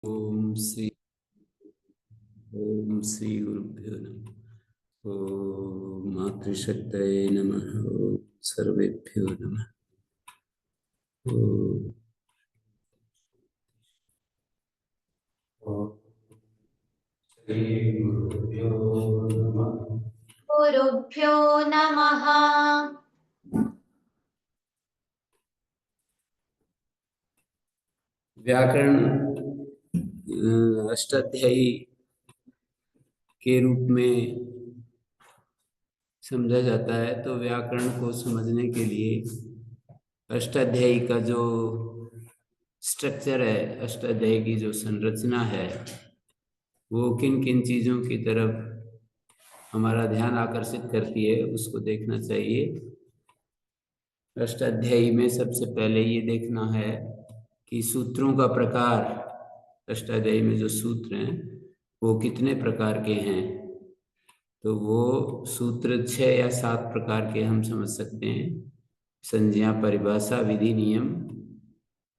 ओम श्री गुरुभ्यो नमः। ओम मातृशक्तये नमः। ओम सर्वेभ्यो नमः। ओम श्री गुरुभ्यो नमः। गुरुभ्यो नमः। व्याकरण अष्टाध्यायी के रूप में समझा जाता है। तो व्याकरण को समझने के लिए अष्टाध्यायी का जो स्ट्रक्चर है, अष्टाध्यायी की जो संरचना है, वो किन किन चीजों की तरफ हमारा ध्यान आकर्षित करती है, उसको देखना चाहिए। अष्टाध्यायी में सबसे पहले ये देखना है कि सूत्रों का प्रकार, अष्टाध्यायी में जो सूत्र हैं वो कितने प्रकार के हैं। तो वो सूत्र 6 या 7 प्रकार के हम समझ सकते हैं। संज्ञा, परिभाषा, विधि, नियम,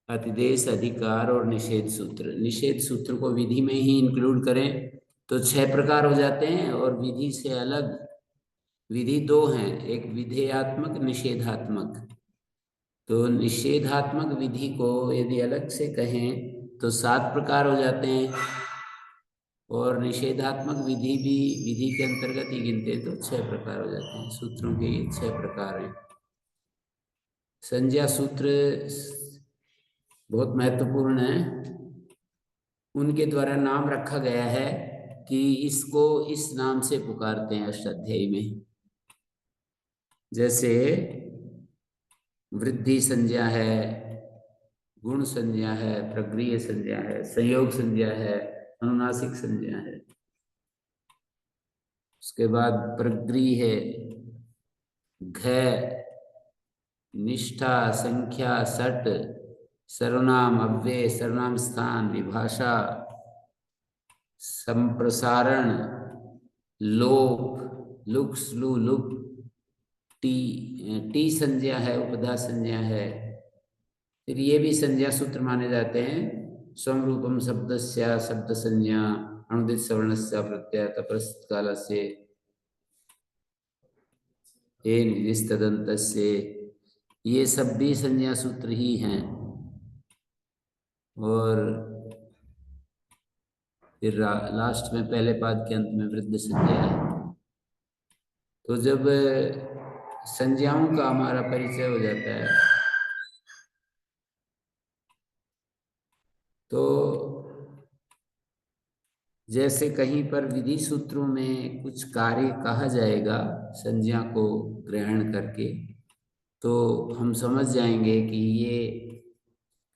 अतिदेश, अधिकार और निषेध सूत्र। निषेध सूत्र को विधि में ही इंक्लूड करें तो 6 प्रकार हो जाते हैं, और विधि से अलग विधि 2 हैं, एक विधेयात्मक, निषेधात्मक। तो निषेधात्मक विधि को यदि अलग से कहें तो 7 प्रकार हो जाते हैं, और निषेधात्मक विधि भी विधि के अंतर्गत ही गिनते हैं तो 6 प्रकार हो जाते हैं। सूत्रों के ये 6 प्रकार हैं। संज्ञा सूत्र बहुत महत्वपूर्ण है। उनके द्वारा नाम रखा गया है कि इसको इस नाम से पुकारते हैं अष्टाध्यायी में। जैसे वृद्धि संज्ञा है, गुण संज्ञा है, प्रगृह्य संज्ञा है, संयोग संज्ञा है, अनुनासिक संज्ञा है। उसके बाद प्रगृह्य है, घ, निष्ठा, संख्या, सट, सर्वनाम, अव्यय, सर्वनाम स्थान, विभाषा, संप्रसारण, लोप, लुक, स्लू, लुप, टी, टी संज्ञा है, उपधा संज्ञा है। फिर ये भी संज्ञा सूत्र माने जाते हैं। स्वरूपम शब्दस्य शब्द संज्ञा, अनुदित सवर्णस्य प्रत्यय तपस्त कालस्य ये निस्तदन्तस्य, ये सब भी संज्ञा सूत्र ही हैं। और फिर लास्ट में पहले पाद के अंत में वृद्ध संज्ञा है। तो जब संज्ञाओं का हमारा परिचय हो जाता है तो जैसे कहीं पर विधि सूत्रों में कुछ कार्य कहा जाएगा संज्ञा को ग्रहण करके, तो हम समझ जाएंगे कि ये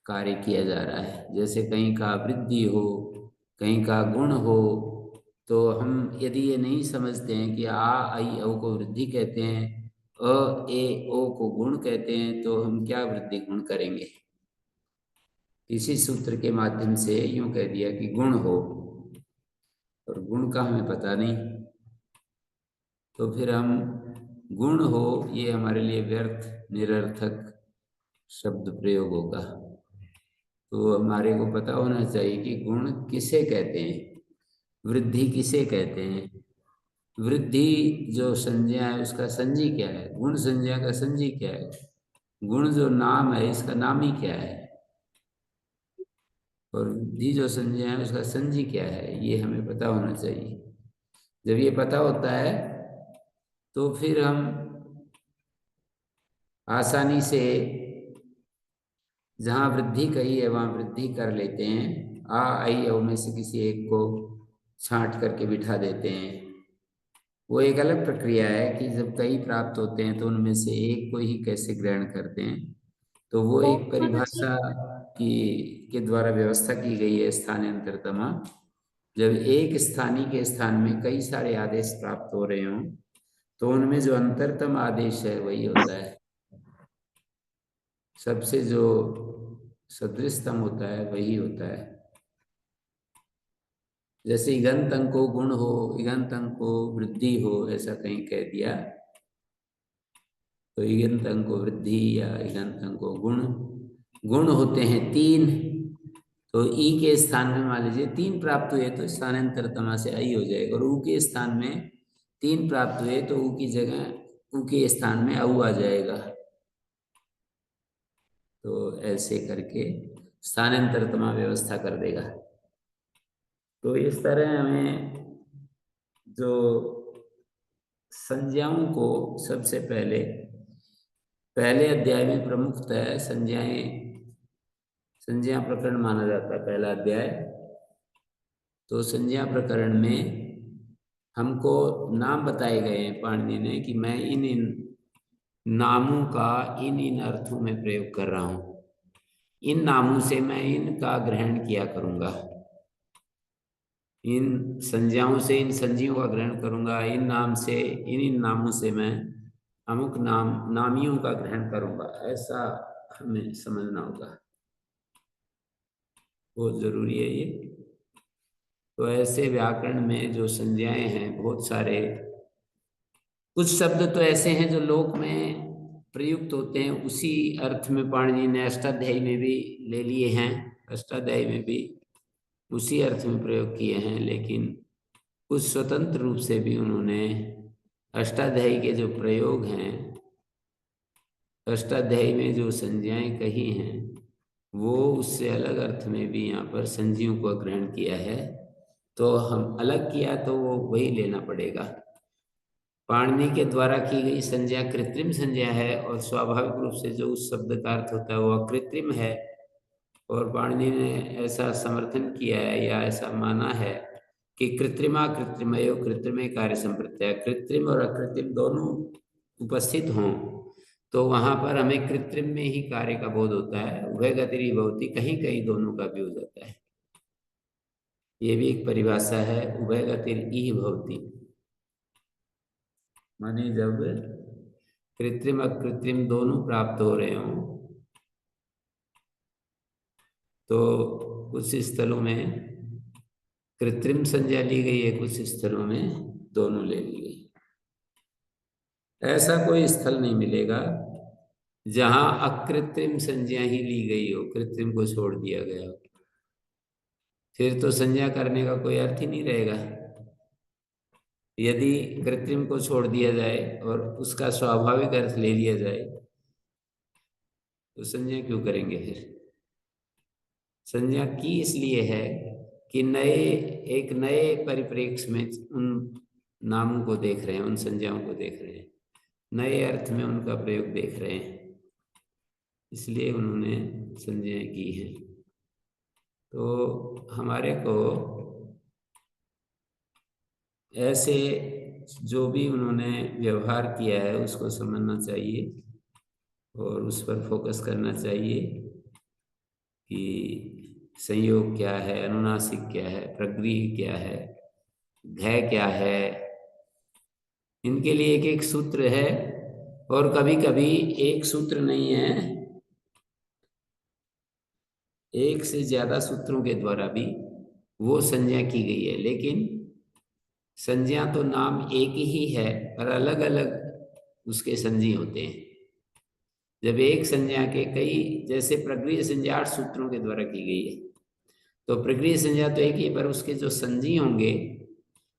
कार्य किया जा रहा है। जैसे कहीं का वृद्धि हो, कहीं का गुण हो, तो हम यदि ये नहीं समझते हैं कि आ, आई, औ को वृद्धि कहते हैं, अ, ए, ओ को गुण कहते हैं, तो हम क्या वृद्धि गुण करेंगे। इसी सूत्र के माध्यम से यूं कह दिया कि गुण हो, और गुण का हमें पता नहीं, तो फिर हम गुण हो ये हमारे लिए व्यर्थ, निरर्थक शब्द प्रयोग होगा। तो हमारे को पता होना चाहिए कि गुण किसे कहते हैं, वृद्धि किसे कहते हैं। वृद्धि जो संज्ञा है उसका संजी क्या है, गुण संज्ञा का संजी क्या है, गुण जो नाम है इसका नाम ही क्या है, और वृद्धि जो संज्ञा है उसका संजी क्या है, ये हमें पता होना चाहिए। जब ये पता होता है तो फिर हम आसानी से जहाँ वृद्धि कही है वहाँ वृद्धि कर लेते हैं। आ, आई, औ में से किसी एक को छांट करके बिठा देते हैं। वो एक अलग प्रक्रिया है कि जब कई प्राप्त होते हैं तो उनमें से एक को ही कैसे ग्रहण करते हैं। तो वो एक परिभाषा की के द्वारा व्यवस्था की गई है स्थानांतरतमा। जब एक स्थानीय के स्थान में कई सारे आदेश प्राप्त हो रहे हों तो उनमें जो अंतरतम आदेश है वही होता है, सबसे जो सदृशतम होता है वही होता है। जैसे इगंत अंको गुण हो, इगंत अंको वृद्धि हो, ऐसा कहीं कह दिया तो इगंत अंको वृद्धि या इगंत अंको गुण। गुण होते हैं 3, तो ई के स्थान में मान लीजिए 3 प्राप्त हुए तो स्थानांतरतमा से आई हो जाएगा, और ऊ के स्थान में 3 प्राप्त हुए तो ऊ की जगह ऊ के स्थान में औ आ जाएगा। तो ऐसे करके स्थानांतरतमा व्यवस्था कर देगा। तो इस तरह हमें जो संज्ञाओं को सबसे पहले अध्याय में प्रमुखतः संज्ञा प्रकरण माना जाता है, पहला अध्याय। तो संज्ञा प्रकरण में हमको नाम बताए गए हैं पाणिनि ने कि मैं इन इन नामों का इन इन अर्थों में प्रयोग कर रहा हूं, इन नामों से मैं इनका ग्रहण किया करूंगा, इन संज्ञाओं से इन संज्ञों का ग्रहण करूंगा, इन नाम से इन नामों से मैं अमुक नामियों का ग्रहण करूंगा, ऐसा हमें समझना होगा, बहुत जरूरी है ये। तो ऐसे व्याकरण में जो संज्ञाएं हैं बहुत सारे, कुछ शब्द तो ऐसे हैं जो लोक में प्रयुक्त होते हैं, उसी अर्थ में पाणिनि ने अष्टाध्यायी में भी ले लिए हैं, अष्टाध्यायी में भी उसी अर्थ में प्रयोग किए हैं, लेकिन कुछ स्वतंत्र रूप से भी उन्होंने अष्टाध्यायी के जो प्रयोग हैं, अष्टाध्यायी में जो संज्ञाएं कही हैं, वो उससे अलग अर्थ में भी यहाँ पर संज्ञों को ग्रहण किया है। तो हम अलग किया तो वो वही लेना पड़ेगा। पाणिनि के द्वारा की गई संज्ञा कृत्रिम संज्ञा है, और स्वाभाविक रूप से जो उस शब्द का अर्थ होता है वो अकृत्रिम है। और पाणिनि ने ऐसा समर्थन किया है या ऐसा माना है कि कृत्रिमा कृत्रिमयो कृत्रिमे कार्य संप्रत्यय, कृत्रिम और अकृत्रिम दोनों उपस्थित हों तो वहां पर हमें कृत्रिम में ही कार्य का बोध होता है, उभय गतिरी भवती, कहीं कहीं दोनों का भी हो जाता है। ये भी एक परिभाषा है, उभय गतिरी भवती, माने जब कृत्रिम अकृत्रिम दोनों प्राप्त हो रहे हों तो कुछ स्थलों में कृत्रिम संज्ञा ली गई है, कुछ स्थलों में दोनों ले ली गई। ऐसा कोई स्थल नहीं मिलेगा जहां अकृत्रिम संज्ञा ही ली गई हो, कृत्रिम को छोड़ दिया गया हो, फिर तो संज्ञा करने का कोई अर्थ ही नहीं रहेगा। यदि कृत्रिम को छोड़ दिया जाए और उसका स्वाभाविक अर्थ ले लिया जाए तो संज्ञा क्यों करेंगे फिर? संज्ञा की इसलिए है कि एक नए परिप्रेक्ष्य में उन नामों को देख रहे हैं, उन संज्ञाओं को देख रहे हैं, नए अर्थ में उनका प्रयोग देख रहे हैं, इसलिए उन्होंने संज्ञाएं की हैं। तो हमारे को ऐसे जो भी उन्होंने व्यवहार किया है उसको समझना चाहिए और उस पर फोकस करना चाहिए कि संयोग क्या है, अनुनासिक क्या है, प्रगृह क्या है, घय क्या है, इनके लिए एक एक सूत्र है। और कभी कभी एक सूत्र नहीं है, एक से ज्यादा सूत्रों के द्वारा भी वो संज्ञा की गई है, लेकिन संज्ञा तो नाम एक ही है पर अलग अलग उसके संज्ञा होते हैं। जब एक संज्ञा के कई, जैसे प्रगृह संज्ञा 8 सूत्रों के द्वारा की गई है, तो प्रगृह संज्ञा तो एक ही पर उसके जो संज्ञा होंगे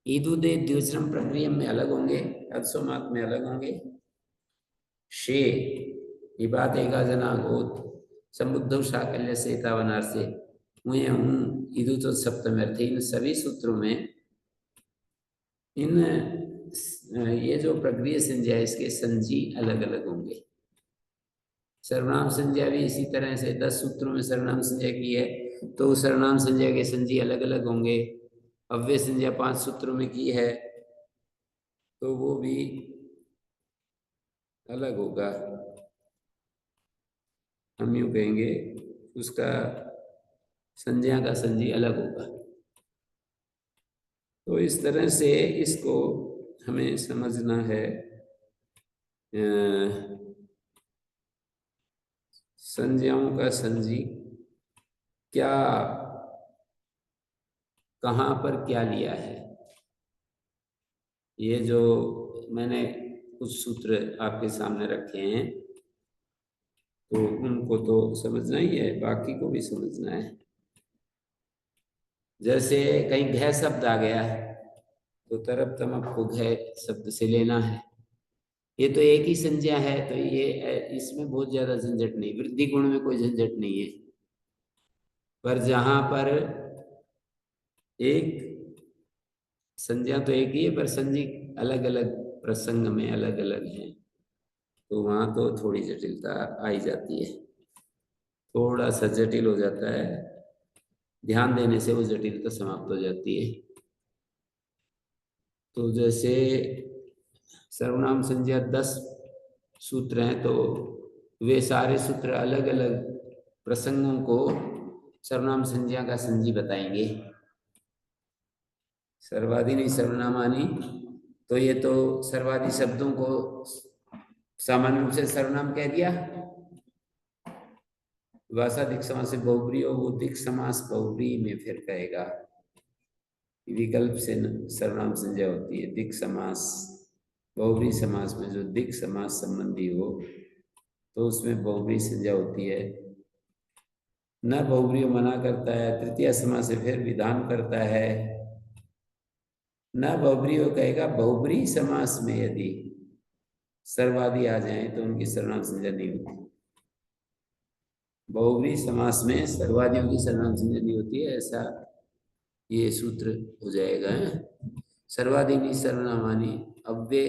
ईदुदे द्विवचनम प्रगृह में अलग होंगे, अदसोमात में अलग होंगे। शे विवाद एका जना गोत समुद्धव शाकल्य से तावनार से ईदु तो सप्तम अर्थ, इन सभी सूत्रों में इन ये जो प्रगृह संज्ञा है इसके संजी अलग अलग होंगे। सर्वनाम संज्ञा भी इसी तरह से 10 सूत्रों में सर्वनाम संज्ञा की है तो सर्वनाम संज्ञा के संजी अलग अलग होंगे। अव्यय संज्ञा 5 सूत्रों में की है तो वो भी अलग होगा। हम यूं कहेंगे उसका संज्ञा का संजी अलग होगा। तो इस तरह से इसको हमें समझना है। संज्ञाओं का संजी क्या, कहाँ पर क्या लिया है, ये जो मैंने कुछ सूत्र आपके सामने रखे हैं तो उनको तो समझना ही है, बाकी को भी समझना है। जैसे कहीं घय शब्द आ गया है तो तरप्तम आपको घय शब्द से लेना है। ये तो एक ही संज्ञा है, तो ये इसमें बहुत ज्यादा झंझट नहीं, वृद्धि गुण में कोई झंझट नहीं है। पर जहां पर एक संज्ञा तो एक ही है, पर संज्ञा अलग अलग प्रसंग में अलग अलग है, तो वहां तो थोड़ी जटिलता आई जाती है, थोड़ा सा जटिल हो जाता है। ध्यान देने से वो जटिलता समाप्त हो जाती है। तो जैसे सर्वनाम संज्ञा 10 सूत्र हैं, तो वे सारे सूत्र अलग अलग प्रसंगों को सर्वनाम संज्ञा का संजी बताएंगे। सर्वादि सर्वनामानि, तो ये तो सर्वादि शब्दों को सामान्य रूप से सर्वनाम कह दिया। भाषा दिक् समास से बहुब्री हो, वो दिक् समास बहुब्री में फिर कहेगा। विकल्प से सर्वनाम संज्ञा होती है। दिक् समास बहुब्री समास में जो दिक् समास संबंधी हो तो उसमें बहुब्री संज्ञा होती है। न बहुब्री मना करता है, तृतीय समास से फिर विधान करता है। न बहुब्री हो कहेगा बहुब्री समास में यदि सर्वादि आ जाए तो उनकी सर्वनाम संज्ञा नहीं होती। बहुब्री समास में सर्वादियों की सर्वनाम संज्ञा नहीं होती है, ऐसा ये सूत्र हो जाएगा। सर्वादि सर्वनामानि, अव्यय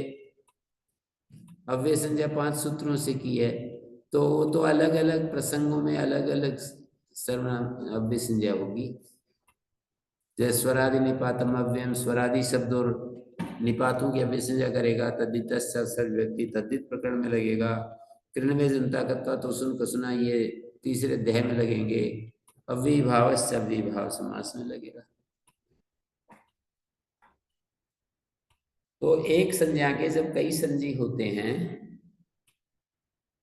अव्यय संज्ञा 5 सूत्रों से की है, तो वो तो अलग अलग प्रसंगों में अलग अलग सर्वनाम अव्यय संज्ञा होगी। जैसे स्वरादि निपातम अव्ययम, स्वरादि शब्द और निपातों की अव्यय संज्ञा करेगा, तद्धित व्यक्ति तद्धित प्रकरण में लगेगा। कृण्वे जनता करता तो सुन कसुना, ये तीसरे देह में लगेंगे। अव्ययीभाव से अव्ययीभाव समास में लगेगा। तो एक संज्ञा के जब कई संजी होते हैं,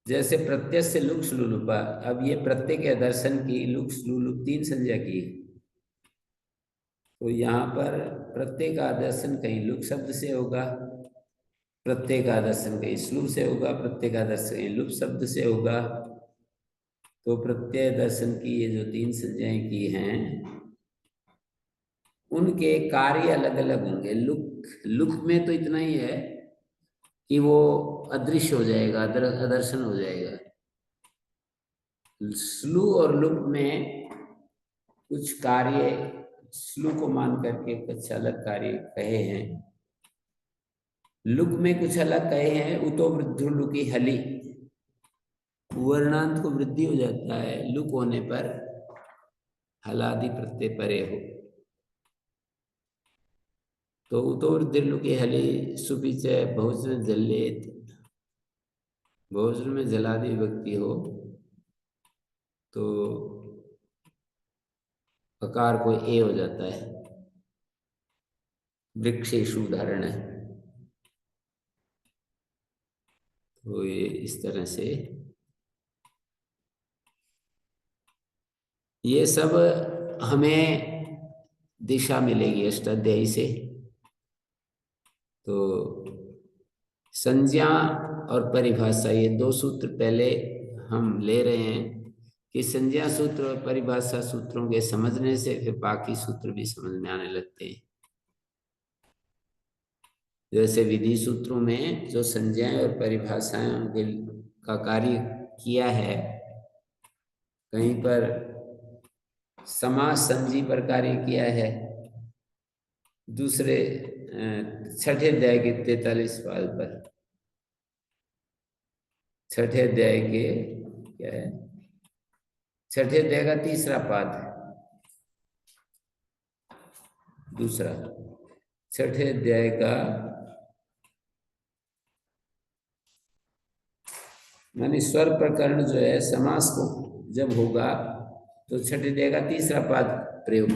जैसे प्रत्यय से लुक्स लुलुपा, अब ये प्रत्यय के दर्शन की लुक्स लुलुप 3 संज्ञा की, तो यहाँ पर प्रत्यय का दर्शन कहीं लुक शब्द से होगा, प्रत्यय का दर्शन कहीं श्लू से होगा, प्रत्यय का दर्शन कहीं लुप शब्द से होगा। तो प्रत्यय दर्शन की ये जो 3 संज्ञाएं की हैं, उनके कार्य अलग अलग होंगे। लुक लुक में तो इतना ही है कि वो अदृश्य हो जाएगा, अदर्शन हो जाएगा। श्लू और लुक में कुछ कार्य श्लू को मान करके कुछ अलग कार्य कहे हैं, लुक में कुछ अलग कहे हैं। उतो वृद्धि हली, वर्णांत को वृद्धि हो जाता है लुक होने पर, हलादि प्रत्यय परे हो। तो उतो वृद्धि हली सुपिचय बहुवचन जल्लेत, बहुवचन में जलादि विभक्ति हो तो अकार को ए हो जाता है। वृक्षेषु उदाहरण है। तो ये इस तरह से ये सब हमें दिशा मिलेगी अष्टाध्यायी से। तो संज्ञा और परिभाषा, ये 2 सूत्र पहले हम ले रहे हैं कि संज्ञा सूत्र और परिभाषा सूत्रों के समझने से फिर बाकी सूत्र भी समझ में आने लगते हैं। जैसे विधि सूत्रों में जो संज्ञाएं और परिभाषाएं का कार्य किया है, कहीं पर समास संजी पर कार्य किया है। दूसरे 6ठे अध्याय के 43 पाद पर, 6ठे अध्याय के क्या है, 6ठे अध्याय का 3रा पाद, दूसरा 6ठे अध्याय का मानी स्वर प्रकरण जो है, समास को जब होगा तो 6ठे अध्याय का 3रा पाद प्रयोग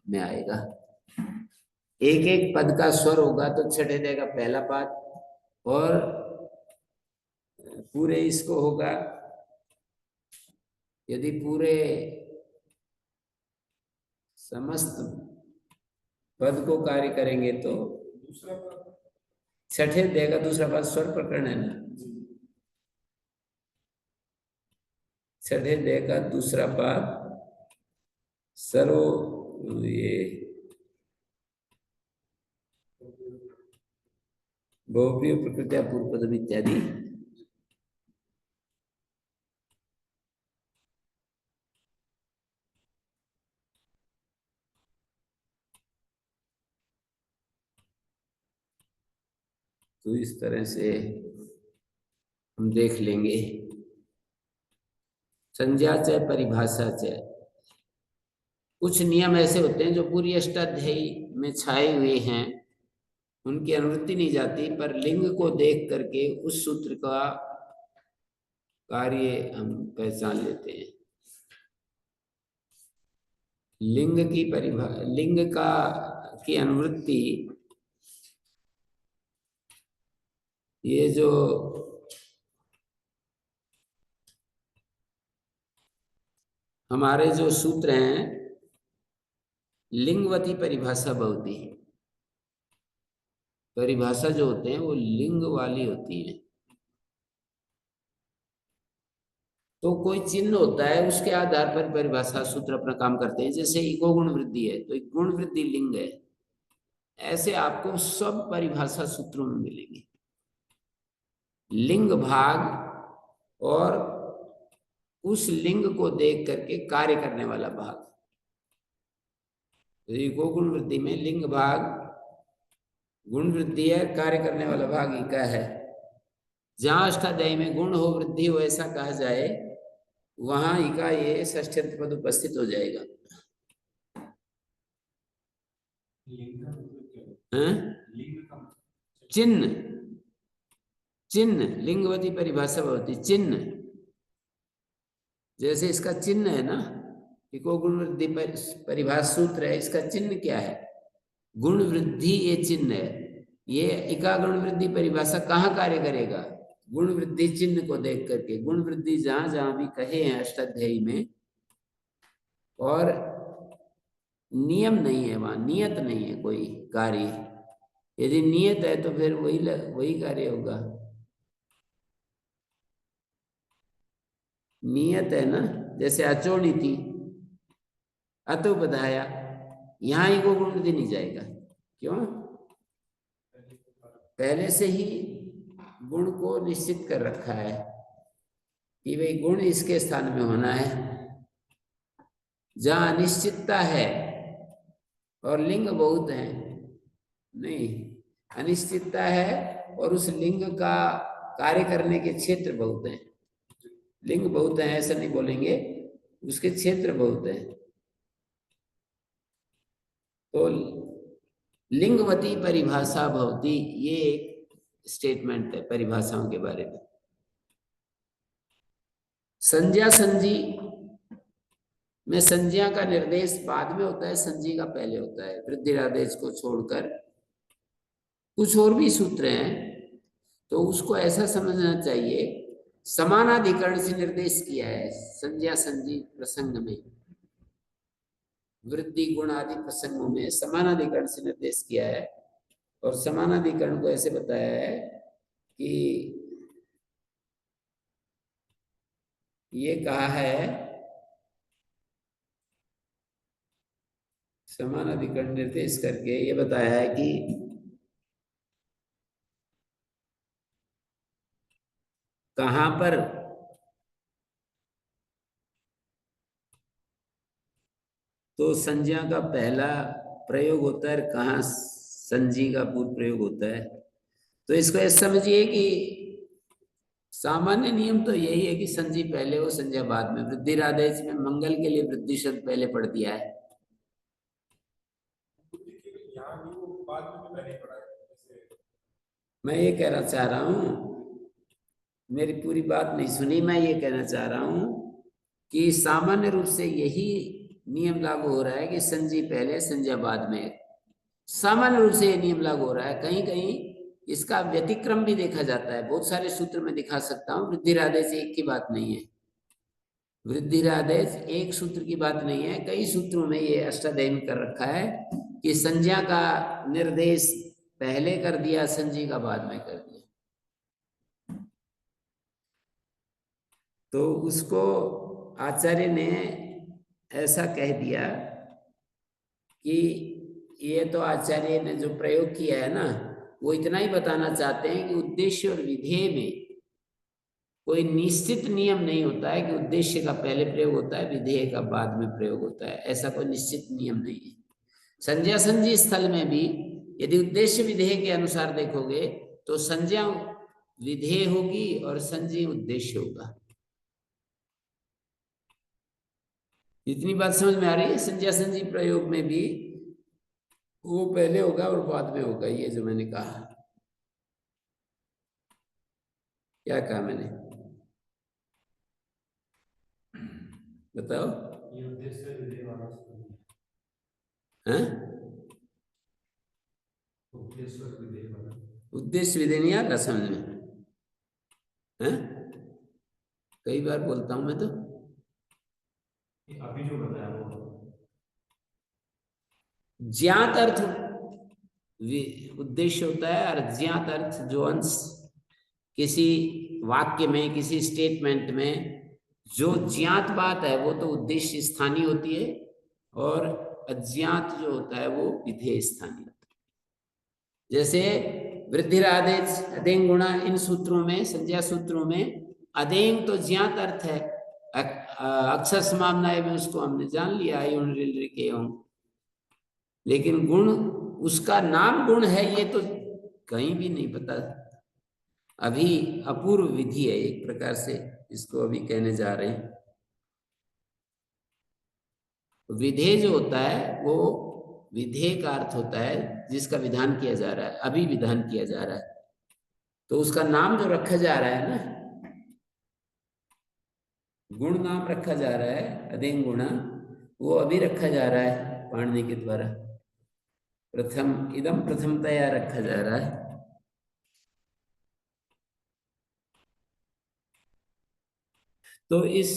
में आएगा। एक एक पद का स्वर होगा तो 6ठे अध्याय का पहला पाद, और पूरे इसको होगा, यदि पूरे समस्त पद को कार्य करेंगे तो 6ठे अध्याय का 2रा पाद स्वर प्रकरण है ना। 6ठे अध्याय का 2रा पाद सर्व ये बहुप्रिय प्रकृत्या पूर्वपदम इत्यादि। तो इस तरह से हम देख लेंगे। संज्ञा च परिभाषा च, कुछ नियम ऐसे होते हैं जो पूरी अष्टाध्यायी में छाए हुए हैं, उनकी अनुवृत्ति नहीं जाती, पर लिंग को देख करके उस सूत्र का कार्य हम पहचान लेते हैं। लिंग की लिंग का की अनुवृत्ति, ये जो हमारे जो सूत्र हैं, लिंगवती परिभाषा बहुती, परिभाषा जो होते हैं वो लिंग वाली होती है। तो कोई चिन्ह होता है, उसके आधार पर परिभाषा सूत्र अपना काम करते हैं। जैसे इको गुण वृद्धि है, तो एक गुण वृद्धि लिंग है। ऐसे आपको सब परिभाषा सूत्रों में मिलेंगे, लिंग भाग और उस लिंग को देख करके कार्य करने वाला भाग। तो इको गुण वृद्धि में लिंग भाग गुण वृद्धि है, कार्य करने वाला भाग इका है। जहां अष्टाध्यायी में गुण हो वृद्धि हो ऐसा कहा जाए, वहां इका ये षष्ठ्यंत पद उपस्थित हो जाएगा। चिन्ह, चिन्ह लिंगवती परिभाषा होती, चिन्ह। जैसे इसका चिन्ह है ना, इको गुण वृद्धि परिभाषा सूत्र है, इसका चिन्ह क्या है? गुण वृद्धि, ये चिन्ह है। ये इका गुण वृद्धि परिभाषा कहाँ कार्य करेगा? गुण वृद्धि चिन्ह को देख करके। गुण वृद्धि जहां जहां भी कहे हैं अष्टाध्यायी में, और नियम नहीं है वहां, नियत नहीं है कोई कार्य। यदि नियत है तो फिर वही कार्य होगा। नियत है ना, जैसे अचोणी थी, अतो बधाया, यहां ही वो गुण वृद्धि नहीं जाएगा। क्यों? पहले से ही गुण को निश्चित कर रखा है कि भाई गुण इसके स्थान में होना है। जहां अनिश्चितता है और लिंग बहुत है, नहीं, अनिश्चितता है और उस लिंग का कार्य करने के क्षेत्र बहुत हैं। लिंग बहुत है ऐसा नहीं बोलेंगे, उसके क्षेत्र बहुत है। तो लिंगवती परिभाषा भवती, ये एक स्टेटमेंट है परिभाषाओं के बारे में। संज्ञा संजी में संज्ञा का निर्देश बाद में होता है, संजी का पहले होता है, वृद्धिरादेश को छोड़कर। कुछ और भी सूत्र हैं, तो उसको ऐसा समझना चाहिए, समानाधिकरण से निर्देश किया है संज्ञा संजी प्रसंग में, वृद्धि गुण आदि प्रसंगों में समानाधिकरण से निर्देश किया है। और समानाधिकरण को ऐसे बताया है कि ये कहा है, समानाधिकरण निर्देश करके ये बताया है कि कहां पर तो संज्ञा का पहला प्रयोग होता है, कहाँ संजी का पूर्व प्रयोग होता है। तो इसको ऐसे समझिए कि सामान्य नियम तो यही है कि संजी पहले हो, संज्ञा बाद में। वृद्धिरादेश में मंगल के लिए वृद्धि शब्द पहले पढ़ दिया है। मैं ये कहना चाह रहा हूं, मेरी पूरी बात नहीं सुनी। मैं ये कहना चाह रहा हूं कि सामान्य रूप से यही नियम लागू हो रहा है कि संजी पहले संज्ञा बाद में। सामान्य रूप से ये नियम लागू हो रहा है। कहीं कहीं इसका व्यतिक्रम भी देखा जाता है, बहुत सारे सूत्र में दिखा सकता हूँ। वृद्धिरादेश एक की बात नहीं है, वृद्धिरादेश एक सूत्र की बात नहीं है, कई सूत्रों में ये अष्टाध्यायी में कर रखा है कि संज्ञा का निर्देश पहले कर दिया, संजी का बाद में कर दिया। तो उसको आचार्य ने ऐसा कह दिया कि ये तो आचार्य ने जो प्रयोग किया है ना, वो इतना ही बताना चाहते हैं कि उद्देश्य और विधेय में कोई निश्चित नियम नहीं होता है कि उद्देश्य का पहले प्रयोग होता है, विधेय का बाद में प्रयोग होता है, ऐसा कोई निश्चित नियम नहीं है। संज्ञा संजी स्थल में भी यदि उद्देश्य विधेय के अनुसार देखोगे तो संज्ञा विधेय होगी और संजी उद्देश्य होगा। इतनी बात समझ में आ रही है? संज्ञा संजी प्रयोग में भी वो पहले होगा और बाद में होगा, ये जो मैंने कहा। क्या कहा मैंने, बताओ? ये उद्देश्य विधेय वाला हैं? उद्देश्य विधेय वाला, उद्देश्य विधेय नहीं आ रहा समझ में? हैं? कई बार बोलता हूं मैं तो। अभी जो बताया वो ज्ञात अर्थ उद्देश्य होता है, और अज्ञात अर्थ जो अंश किसी वाक्य में, किसी स्टेटमेंट में जो ज्ञात बात है वो तो उद्देश्य स्थानीय होती है, और अज्ञात जो होता है वो विधेय स्थानीय होता है। जैसे वृद्धिरादेश, अदेंग गुणा, इन सूत्रों में, संज्ञा सूत्रों में अदेंग तो ज्ञात अर्थ है, अक्षर समामनाय में उसको हमने जान लिया, लेकिन गुण, उसका नाम गुण है ये तो कहीं भी नहीं पता। अभी अपूर्व विधि है एक प्रकार से, इसको अभी कहने जा रहे हैं। विधेय जो होता है वो विधेय का अर्थ होता है जिसका विधान किया जा रहा है, अभी विधान किया जा रहा है, तो उसका नाम जो रखा जा रहा है ना, गुण नाम रखा जा रहा है, अदेंग गुणा, वो अभी रखा जा रहा है पाणिनि के द्वारा, प्रथम इदम प्रथमतया रखा जा रहा है। तो इस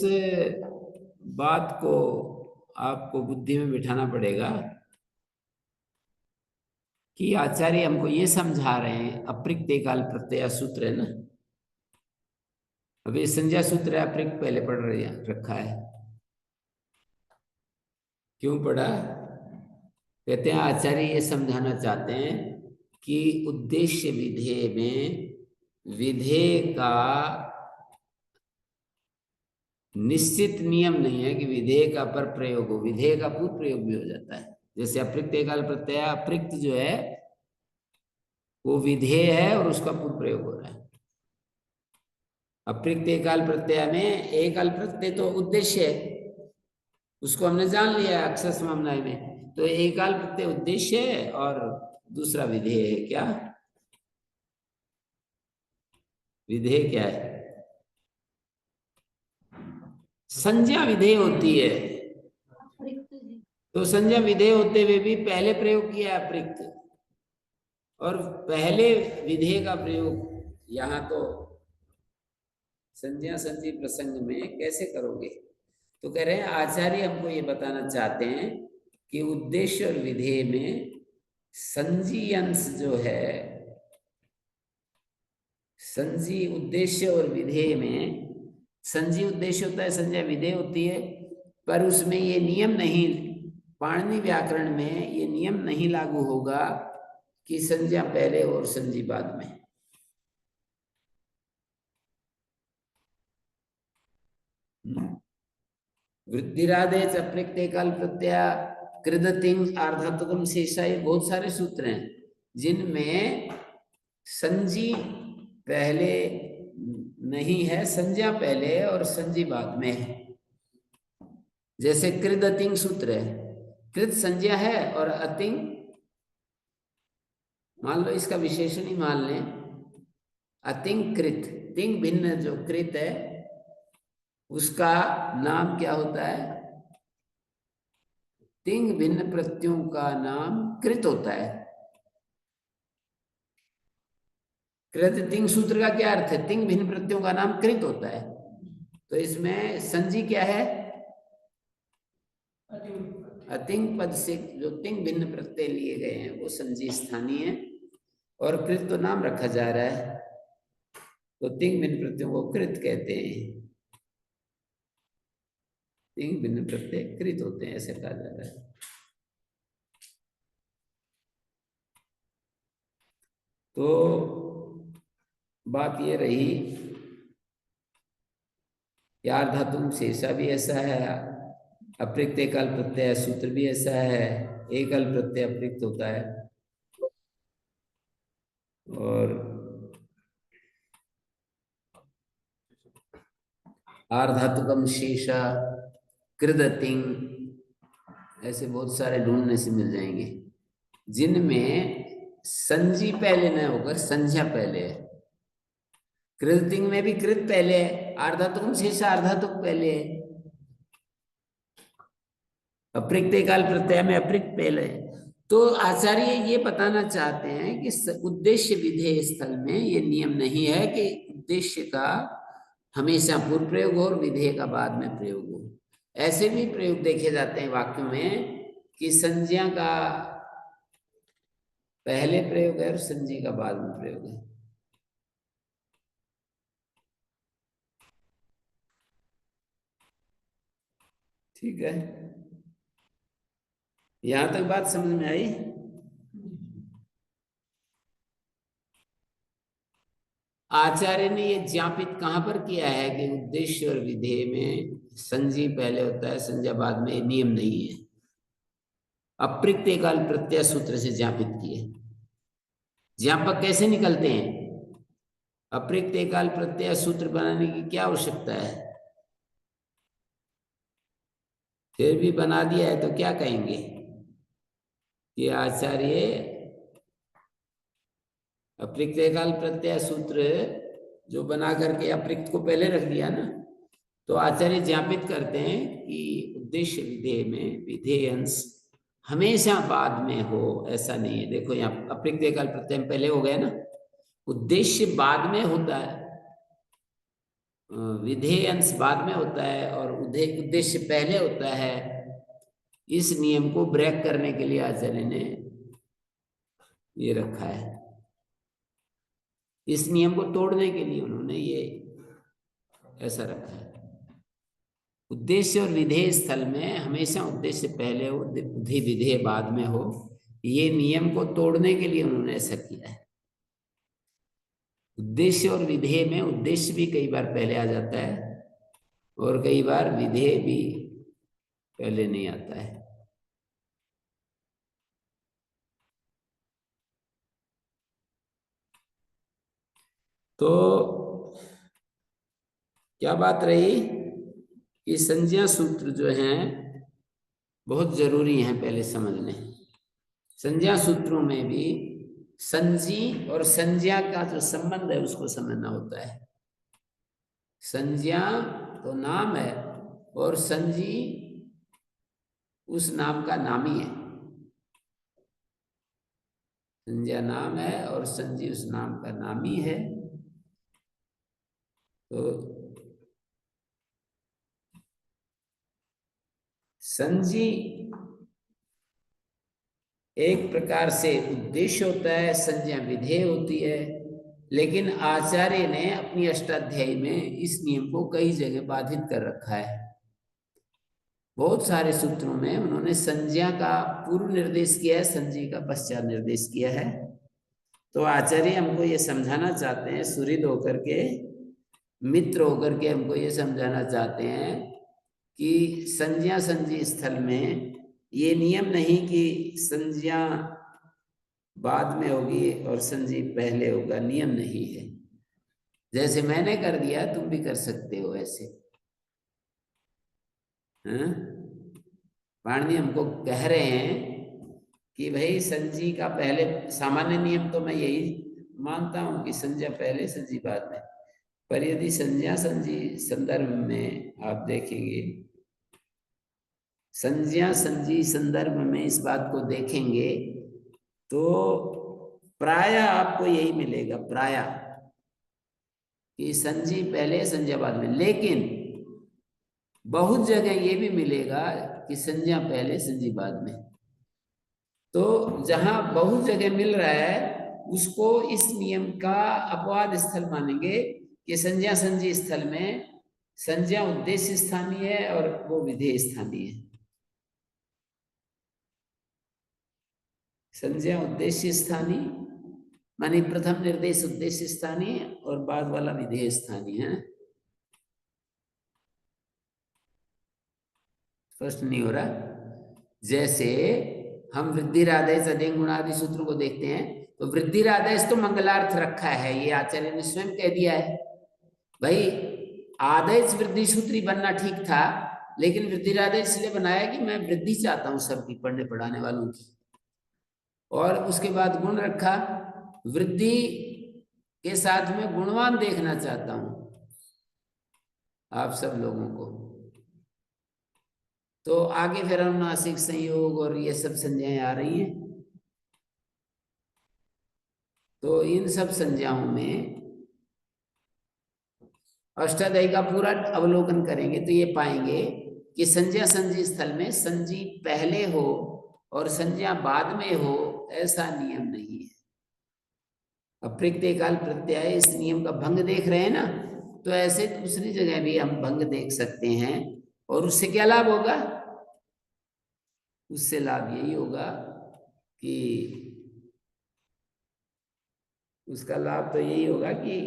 बात को आपको बुद्धि में बिठाना पड़ेगा कि आचार्य हमको ये समझा रहे हैं, अप्रिक्त एकाल प्रत्यय सूत्र है ना, अभी संज्ञा सूत्र है, अप्रिक्त पहले पढ़ रहे रखा है। क्यों पढ़ा? कहते हैं आचार्य ये समझाना चाहते हैं कि उद्देश्य विधेय में विधेय का निश्चित नियम नहीं है कि विधेय का पर प्रयोग हो, विधेय का पूर्व प्रयोग भी हो जाता है। जैसे अप्रिक्त एकाल प्रत्यय, अप्रिक्त जो है वो विधेय है और उसका पूर्व प्रयोग हो रहा है। अप्रिक्त एकाल प्रत्यय में एकाल प्रत्यय तो उद्देश्य है, उसको हमने जान लिया अक्षर समामनाय में, तो एकाल प्रत्यय उद्देश्य है और दूसरा विधेय है। क्या विधेय क्या है? संज्ञा विधेय होती है, तो संज्ञा विधेय होते हुए भी पहले प्रयोग किया अप्रिक्त, और पहले विधेय का प्रयोग यहाँ तो संज्ञा संजी प्रसंग में कैसे करोगे? तो कह रहे हैं आचार्य हमको ये बताना चाहते हैं कि उद्देश्य और विधेय में संजी अंश जो है, संजी उद्देश्य और विधेय में, संजी उद्देश्य होता है, संज्ञा विधेय होती है, पर उसमें ये नियम नहीं, पाणिनि व्याकरण में ये नियम नहीं लागू होगा कि संज्ञा पहले और संजी बाद में। वृद्धिरादेश, अप्रिक्त एकाल प्रत्यय, कृदतिंग, आर्धातुकम, शेषा, ये बहुत सारे सूत्र हैं जिनमें संजी पहले नहीं है, संज्ञा पहले और संजी बाद में है। जैसे कृद अतिंग सूत्र है, कृत संज्ञा है और अतिंग, मान लो इसका विशेषण ही मान लें, अतिंग कृत, तिंग भिन्न जो कृत है उसका नाम क्या होता है? तिंग भिन्न प्रत्ययों का नाम कृत होता है। कृत तिंग सूत्र का क्या अर्थ है? तिंग भिन्न प्रत्ययों का नाम कृत होता है। तो इसमें संजी क्या है? अतिंग पद से जो तिंग भिन्न प्रत्यय लिए गए हैं वो संजी स्थानीय है, और कृत तो नाम रखा जा रहा है, तो तिंग भिन्न प्रत्ययों को कृत कहते हैं। तिंग भिन्न प्रत्यय कृत होते हैं, ऐसे कहा जा रहा है। तो बात ये रही, यार धातुम शेषा भी ऐसा है, अप्रयुक्त एकल प्रत्यय सूत्र भी ऐसा है, एकल प्रत्यय अप्रयुक्त होता है, और आर्धातुकम शेषा, कृदतिंग, ऐसे बहुत सारे ढूंढने से मिल जाएंगे जिनमें संजी पहले न होकर संज्ञा पहले है। कृतिंग में भी कृत पहले है, आर्धातुकम शेषा आर्धातुक पहले है, अप्रयुक्त काल प्रत्यय में अप्रयुक्त पहले है। तो आचार्य ये बताना चाहते हैं कि उद्देश्य विधेय स्थल में ये नियम नहीं है कि उद्देश्य का हमेशा पूर्व प्रयोग हो और विधेय का बाद में प्रयोग हो। ऐसे भी प्रयोग देखे जाते हैं वाक्यों में कि संज्ञा का पहले प्रयोग है और संज्ञा का बाद में प्रयोग है। ठीक है, यहां तक बात समझ में आई। आचार्य ने ये ज्ञापित कहां पर किया है कि उद्देश्य और विधेय में संजी पहले होता है संज्ञा बाद में, नियम नहीं है। अप्रयुक्त काल प्रत्यय सूत्र से ज्ञापित किए। ज्ञापक कैसे निकलते हैं? अप्रयुक्त काल प्रत्यय सूत्र बनाने की क्या आवश्यकता है? फिर भी बना दिया है तो क्या कहेंगे कि आचार्य अप्रयुक्त काल प्रत्यय सूत्र जो बना करके अप्रयुक्त को पहले रख दिया ना, तो आचार्य ज्ञापित करते हैं कि उद्देश्य विधेय में विधेय अंश हमेशा बाद में हो, ऐसा नहीं है। देखो यहाँ अप्रयुक्त काल प्रत्यय पहले हो गया ना, उद्देश्य बाद में होता है, विधेय अंश बाद में होता है और उद्देश्य पहले होता है। इस नियम को ब्रेक करने के लिए आचार्य ने ये रखा है, इस नियम को तोड़ने के लिए उन्होंने ये ऐसा रखा है। उद्देश्य और विधेय स्थल में हमेशा उद्देश्य पहले हो, विधेय बाद में हो, ये नियम को तोड़ने के लिए उन्होंने ऐसा किया है। उद्देश्य और विधेय में उद्देश्य भी कई बार पहले आ जाता है और कई बार विधेय भी पहले नहीं आता है। तो क्या बात रही कि संज्ञा सूत्र जो हैं बहुत जरूरी हैं पहले समझने। संज्ञा सूत्रों में भी संजी और संज्ञा का जो संबंध है उसको समझना होता है। संज्ञा तो नाम है और संजी उस नाम का नामी है। संज्ञा नाम है और संजी उस नाम का नामी है। तो संजी एक प्रकार से उद्देश्य होता है, संज्ञा विधेय होती है, लेकिन आचार्य ने अपनी अष्टाध्यायी में इस नियम को कई जगह बाधित कर रखा है। बहुत सारे सूत्रों में उन्होंने संज्ञा का पूर्व निर्देश किया है, संजी का पश्चात निर्देश किया है। तो आचार्य हमको ये समझाना चाहते हैं, सुहृद होकर के, मित्र होकर के हमको ये समझाना चाहते हैं कि संज्ञा संजी स्थल में ये नियम नहीं कि संज्ञा बाद में होगी और संजी पहले होगा, नियम नहीं है। जैसे मैंने कर दिया तुम भी कर सकते हो ऐसे। पाणिनि हमको कह रहे हैं कि भाई संजी का पहले, सामान्य नियम तो मैं यही मानता हूं कि संज्ञा पहले संजी बाद में, पर यदि संज्ञा संजी संदर्भ में आप देखेंगे, संज्ञा संजी संदर्भ में इस बात को देखेंगे तो प्राय आपको यही मिलेगा, प्राय कि संजी पहले संज्ञा बाद में। लेकिन बहुत जगह ये भी मिलेगा कि संज्ञा पहले संजी बाद में। तो जहां बहुत जगह मिल रहा है उसको इस नियम का अपवाद स्थल मानेंगे कि संज्ञा संजी स्थल में संज्ञा उद्देश्य स्थानीय है और वो विधेय स्थानीय है। संज्ञा उद्देश्य स्थानीय मानी प्रथम निर्देश उद्देश्य स्थानीय और बाद वाला विधेय स्थानीय है। स्पष्ट नहीं हो रहा? जैसे हम वृद्धिरादेश अधीन गुणादि सूत्र को देखते हैं, तो वृद्धिरादेश तो मंगलार्थ रखा है, ये आचार्य ने स्वयं कह दिया है। भाई आदेश वृद्धि सूत्री बनना ठीक था, लेकिन वृद्धिरादेश इसलिए बनाया कि मैं वृद्धि चाहता हूं सबकी, पढ़ने पढ़ाने वालों की। और उसके बाद गुण रखा, वृद्धि के साथ में गुणवान देखना चाहता हूं आप सब लोगों को। तो आगे फिर अनुनासिक संयोग और ये सब संज्ञाएं आ रही हैं। तो इन सब संज्ञाओं में अष्टाध्यायी का पूरा अवलोकन करेंगे तो ये पाएंगे कि संज्ञा संजी स्थल में संजी पहले हो और संज्ञा बाद में हो, ऐसा नियम नहीं है। अब प्रत्यय काल प्रत्यय इस नियम का भंग देख रहे हैं ना, तो ऐसे दूसरी जगह भी हम भंग देख सकते हैं। और उससे क्या लाभ होगा? उससे लाभ यही होगा कि उसका लाभ तो यही होगा कि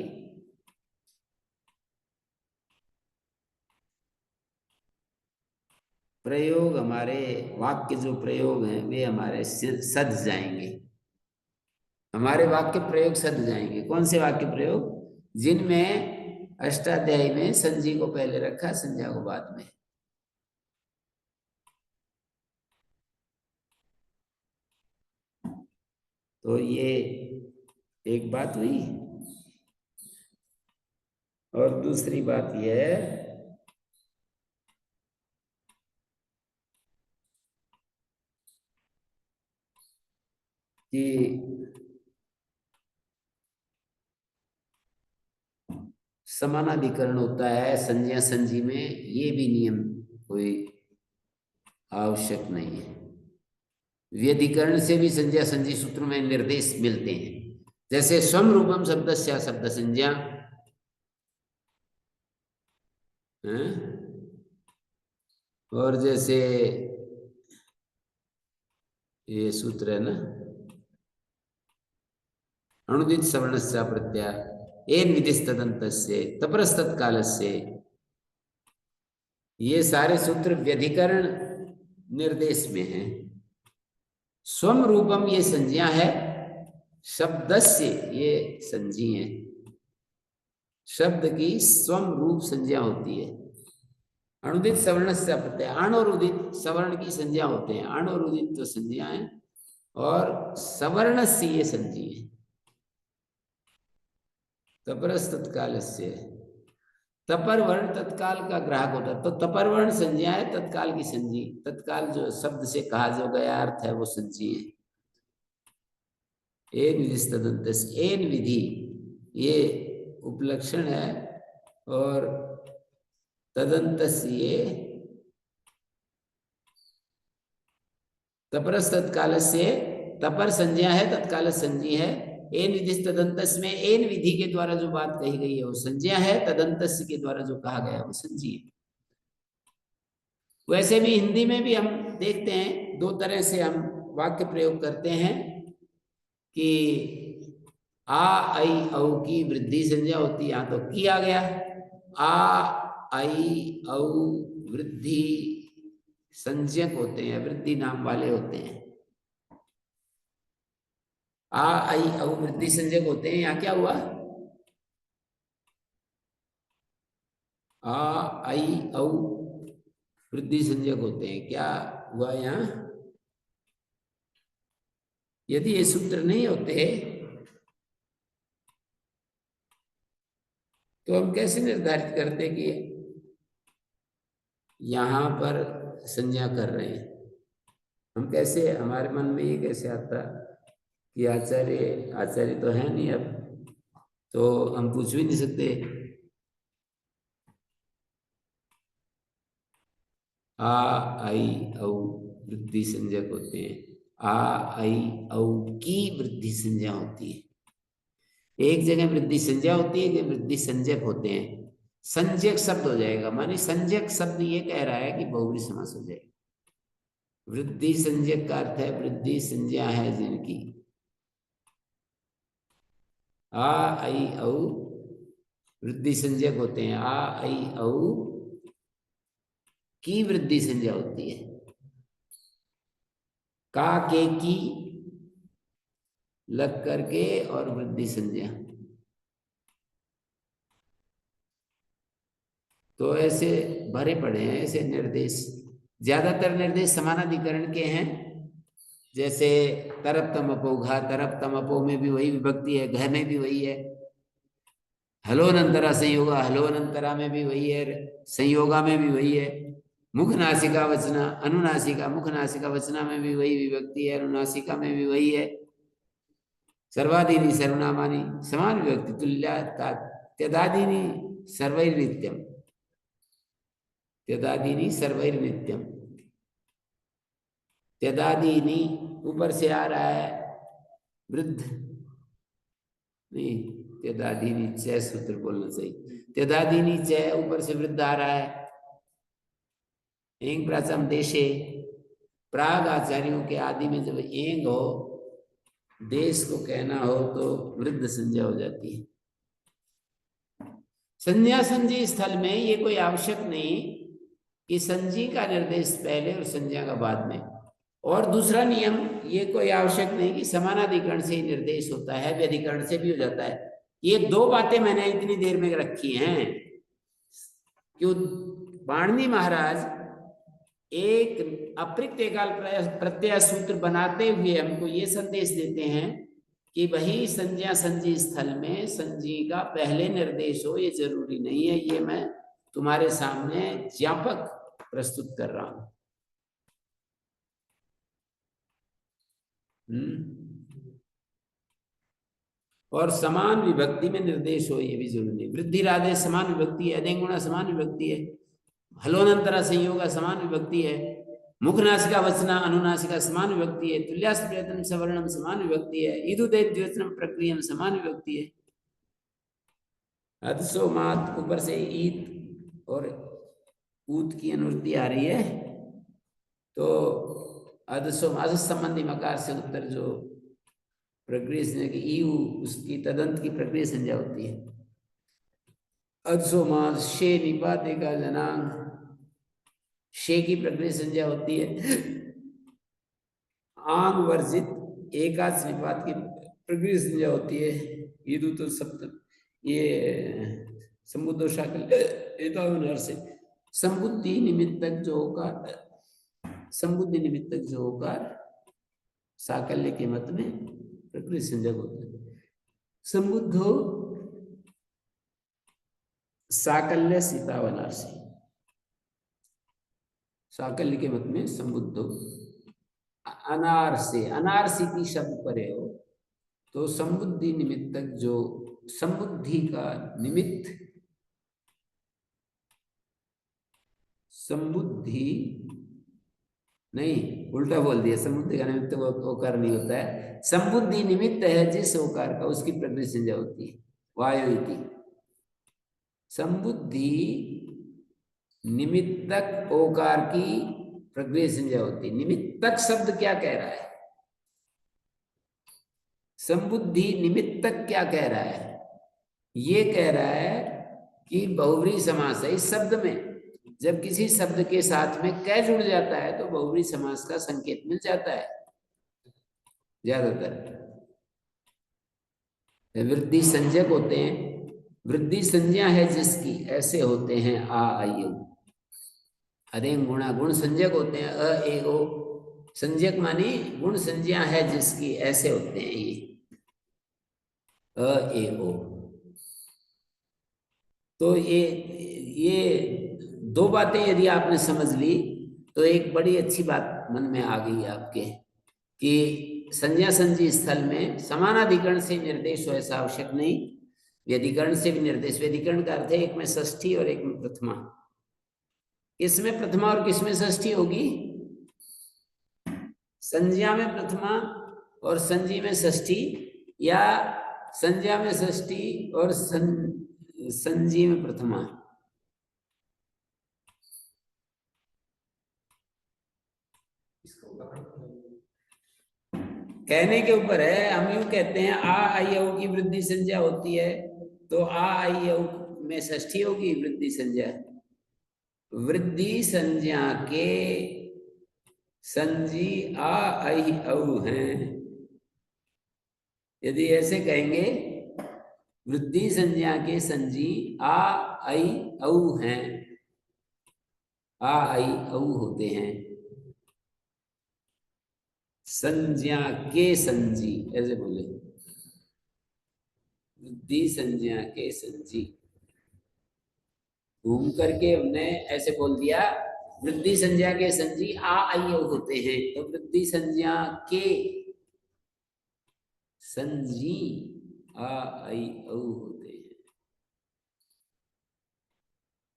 प्रयोग, हमारे वाक्य जो प्रयोग हैं वे हमारे सध जाएंगे। हमारे वाक्य प्रयोग सध जाएंगे। कौन से वाक्य प्रयोग? जिनमें अष्टाध्यायी में संजी को पहले रखा, संज्ञा को बाद में। तो ये एक बात हुई। और दूसरी बात यह है कि समानाधिकरण होता है संज्ञा संजी में, ये भी नियम कोई आवश्यक नहीं है। व्यधिकरण से भी संज्ञा संजी सूत्र में निर्देश मिलते हैं। जैसे स्वम रूपम शब्दस्या शब्द संज्ञा, और जैसे ये सूत्र है ना, अणुदित सवर्णस्य प्रत्यय एन विधिस्तदन्तस्य तपरस्तत्कालस्य, ये सारे सूत्र व्यधिकरण निर्देश में हैं। स्वम रूपम ये संज्ञा है, शब्दस्य ये संजी है। शब्द की स्वम रूप संज्ञा होती है। अणुदित सवर्णस्य प्रत्यय, अण और उदित सवर्ण की संज्ञा होते हैं। अण और उदित तो संज्ञा है, और सवर्ण से ये संजी है। तपरस तत्काल से, तपर वर्ण तत्काल का ग्राहक होता है। तो तपर वर्ण संज्ञा है, तत्काल की संजी। तत्काल जो शब्द से कहा जो गया अर्थ है वो संजी है। एन विधि, एन विधि ये उपलक्षण है, और तदंतस्य ये तपरस तत्काल से, तपर संज्ञा है, तत्काल संजी है। एन विधि तदंतस में एन विधि के द्वारा जो बात कही गई है वो संज्ञा है, तदंतस के द्वारा जो कहा गया वो संजी है। वैसे भी हिंदी में भी हम देखते हैं, दो तरह से हम वाक्य प्रयोग करते हैं कि आ आई औ की वृद्धि संज्ञा होती है। यहाँ तो की आ गया, आ आई औ वृद्धि संज्ञक होते हैं, वृद्धि नाम वाले होते हैं। आ आई औ वृद्धि संज्ञक होते हैं। यहाँ क्या हुआ? आ आई औ वृद्धि संज्ञक होते हैं। क्या हुआ यहाँ? यदि ये सूत्र नहीं होते तो हम कैसे निर्धारित करते कि यहाँ पर संज्ञा कर रहे हैं? हम कैसे, हमारे मन में ये कैसे आता कि आचार्य तो है नहीं अब, तो हम पूछ भी नहीं सकते। आ आई औ वृद्धि संज्ञक होते हैं। आ आई औ की वृद्धि संज्ञा होती है। एक जगह वृद्धि संज्ञा होती है, कि वृद्धि संज्ञक होते हैं। संज्ञक शब्द हो जाएगा, माने संज्ञक शब्द ये कह रहा है कि बहुब्री समास हो जाएगा। वृद्धि संज्ञक का अर्थ है वृद्धि संज्ञा है जिनकी। आ आई औ वृद्धि संज्ञक होते हैं। आ आई औ की वृद्धि संज्ञा होती है। का के की लग करके और वृद्धि संज्ञा। तो ऐसे भरे पड़े हैं ऐसे निर्देश। ज्यादातर निर्देश समानाधिकरण के हैं। जैसे तरप तम अपो घा, तरप तम अपो में भी वही विभक्ति है, घ में भी वही है। हलोनंतरा संयोगा, हलोनंतरा में भी वही है, संयोगा में भी वही है। मुख नासिका वचना, अनुनासिका, मुख नासिका वचना में भी वही विभक्ति है, अनुनासिका में भी वही है। सर्वादीनि सर्वनामानि समान विभक्ति तुल्या त्यदादीनि सर्वैर्नित्यम, त्यदादीनि सर्वैर्नित्यम। त्यदादीनि ऊपर से आ रहा है वृद्ध, नहीं त्यदादीनि च सूत्र बोलना चाहिए। त्यदादीनि च ऊपर से वृद्ध आ रहा है। एंग प्राचम देशे, प्राग आचार्यों के आदि में जब एंग हो, देश को कहना हो तो वृद्ध संज्ञा हो जाती है। संज्ञा संजी स्थल में ये कोई आवश्यक नहीं कि संजी का निर्देश पहले और संज्ञा का बाद में। और दूसरा नियम, ये कोई आवश्यक नहीं कि समानाधिकरण से ही निर्देश होता है, व्यधिकरण से भी हो जाता है। ये दो बातें मैंने इतनी देर में रखी हैं कि पाणिनि महाराज एक अप्रयुक्त एकाल प्रत्यय सूत्र बनाते हुए हमको ये संदेश देते हैं कि वही संज्ञा संजी स्थल में संजी का पहले निर्देश हो, ये जरूरी नहीं है। ये मैं तुम्हारे सामने ज्ञापक प्रस्तुत कर रहा हूं। और समान विभक्ति में निर्देश हो, ये भी जरूरी नहीं। वृद्धि राधे समान विभक्ति है, अदेंगुणा समान विभक्ति है, हलोनंतरा संयोगा समान विभक्ति है, मुखनासिका वचना अनुनासिका समान विभक्ति है, तुल्यास्त प्रयत्न सवर्णम समान विभक्ति है, ईदुदेव द्योतनम प्रक्रियम समान विभक्ति है। अदसो मात ऊपर से ईद और ऊत की अनुवृत्ति आ रही है, तो अदसो अद संबंधी मकार से उत्तर जो प्रक्रिया संज्ञा की ई उसकी तदंत की प्रक्रिया संज्ञा होती है। अदसो मात शे निपाते का जनांग, शे की प्रक्रिया संज्ञा होती है। आंग वर्जित एकाच निपात की प्रक्रिया संज्ञा होती है। ईदु तो सप्तम, ये संबुद्धो शाकल से संबुद्धि निमित्तक जो होकर, संबुद्धि निमित्तक जो होकर साकल्य के मत में प्रक्रिया संज्ञक होते हैं। संबुद्धो साकल्य सीतावनार्सी, साकल्य के मत में संबुद्धो अनार से, अनारसी की शब्द परे हो तो संबुद्धि निमित्तक जो संबुद्धि का निमित्त, संबुद्धि नहीं उल्टा बोल दिया, संबुद्धि का निमित्त वो ओकार नहीं होता है। संबुद्धि निमित्त है जिस ओकार का, उसकी प्रक्रिया संज्ञा होती है वायु इति। संबुद्धि निमित्तक ओकार की प्रक्रिया संज्ञा होती है। निमित्तक शब्द क्या कह रहा है? संबुद्धि निमित्तक क्या कह रहा है? ये कह रहा है कि बहुव्रीहि समास है। इस शब्द में जब किसी शब्द के साथ में कै जुड़ जाता है तो बहुव्रीहि समास का संकेत मिल जाता है ज्यादातर। वृद्धि संज्ञक होते हैं, वृद्धि संज्ञा है जिसकी, ऐसे होते हैं आ आई उ। अदेंग गुणा गुण संज्ञक होते हैं, अ ए ओ। संज्ञक मानी गुण संज्ञा है जिसकी, ऐसे होते हैं ये अ ए ओ। तो ये दो बातें यदि आपने समझ ली तो एक बड़ी अच्छी बात मन में आ गई आपके कि संज्ञा संजी स्थल में समानाधिकरण से निर्देश हो ऐसा आवश्यक नहीं, व्यधिकरण से भी निर्देश। व्यधिकरण का अर्थ है एक में षष्ठी और एक में प्रथमा। किसमें प्रथमा और किसमें षष्ठी होगी? संज्ञा में प्रथमा और संजी में षष्ठी, या संज्ञा में षष्ठी और संजी में प्रथमा। कहने के ऊपर है। हम यूं कहते हैं आ आई औ की वृद्धि संज्ञा होती है, तो आ आई औ में षष्ठी होगी वृद्धि संज्ञा। वृद्धि संज्ञा के संजी आ आई औ हैं। यदि ऐसे कहेंगे वृद्धि संज्ञा के संजी आ आई औ हैं, आ आई औ होते हैं। संज्ञा के संजी ऐसे बोले, वृद्धि संज्ञा के संजी। घूम करके हमने ऐसे बोल दिया वृद्धि संज्ञा के संजी आ आई औ होते हैं, तो वृद्धि संज्ञा के संजी आ आई औ होते हैं।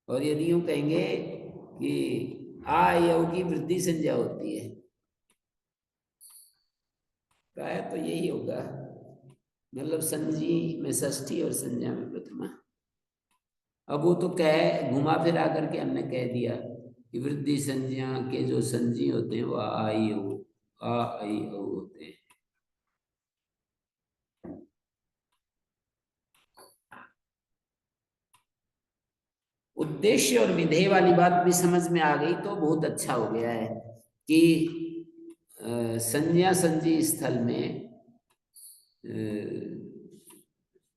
और यदि यूं कहेंगे कि आ आई औ की वृद्धि संज्ञा होती है, प्राय तो यही होगा, मतलब संजी में षष्ठी और संज्ञा में प्रथमा। अब वो तो कह घुमा फिरा करके हमने कह दिया कि वृद्धि संज्ञा के जो संजी होते हैं वो आ आई औ होते हैं। उद्देश्य और विधेय वाली बात भी समझ में आ गई तो बहुत अच्छा हो गया है कि संज्ञा संजी स्थल में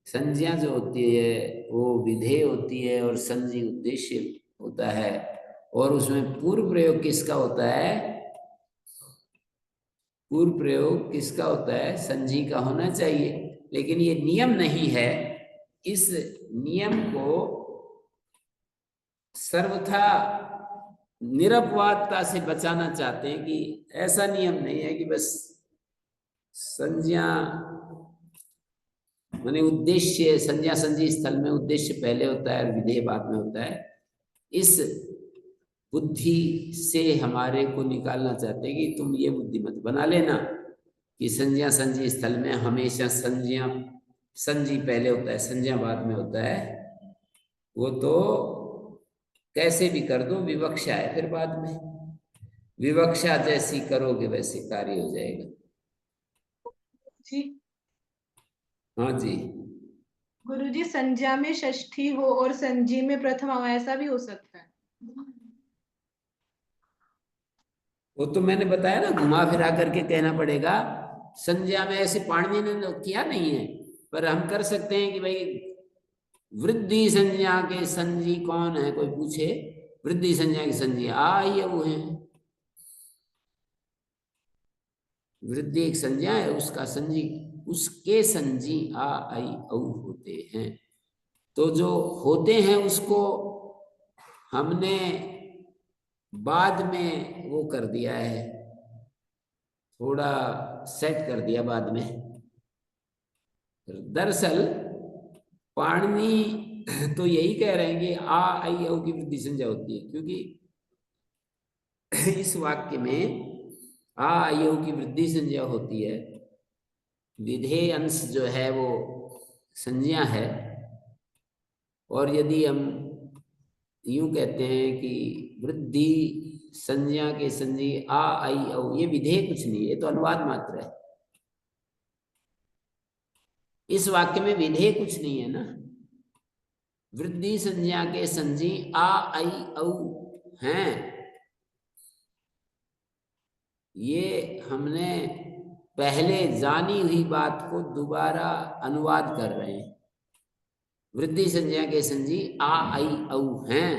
संज्ञा जो होती है वो विधेय होती है और संजी उद्देश्य होता है। और उसमें पूर्व प्रयोग किसका होता है? पूर्व प्रयोग किसका होता है? संजी का होना चाहिए। लेकिन ये नियम नहीं है। इस नियम को सर्वथा निरपवादता से बचाना चाहते हैं कि ऐसा नियम नहीं है कि बस संज्ञा माने उद्देश्य, संज्ञा संजी स्थल में उद्देश्य पहले होता है और विधेय बाद में होता है। इस बुद्धि से हमारे को निकालना चाहते हैं कि तुम ये बुद्धि मत बना लेना कि संज्ञा संजी स्थल में हमेशा संज्ञा संजी पहले होता है संज्ञा बाद में होता है। वो तो कैसे भी कर दो, विवक्षा है फिर बाद में। विवक्षा जैसी करोगे वैसे कार्य हो जाएगा। जी हाँ जी गुरुजी, संज्ञा में षष्ठी हो और संजी में प्रथमा हो, ऐसा भी हो सकता है? वो तो मैंने बताया ना, घुमा फिरा करके कहना पड़ेगा। संज्ञा में ऐसे पाणिनि ने किया नहीं है, पर हम कर सकते हैं कि भाई वृद्धि संज्ञा के संजी कौन है, कोई पूछे वृद्धि संज्ञा की संजी आ आई वो है। वृद्धि एक संज्ञा है, उसका संजी उसके संजी आ आई औ होते हैं। तो जो होते हैं उसको हमने बाद में वो कर दिया है, थोड़ा सेट कर दिया बाद में। दरअसल पाणिनि तो यही कह रहे हैं कि आ आई औ की वृद्धि संज्ञा होती है, क्योंकि इस वाक्य में आ आई औ की वृद्धि संज्ञा होती है। विधेय अंश जो है वो संज्ञा है। और यदि हम यूं कहते हैं कि वृद्धि संज्ञा के संजी आ आई औ, ये विधेय कुछ नहीं, ये तो अनुवाद मात्र है। इस वाक्य में विधेय कुछ नहीं है ना। वृद्धि संज्ञा के संजी आ आई औ हैं, ये हमने पहले जानी हुई बात को दोबारा अनुवाद कर रहे हैं। वृद्धि संज्ञा के संजी आ आई औ हैं,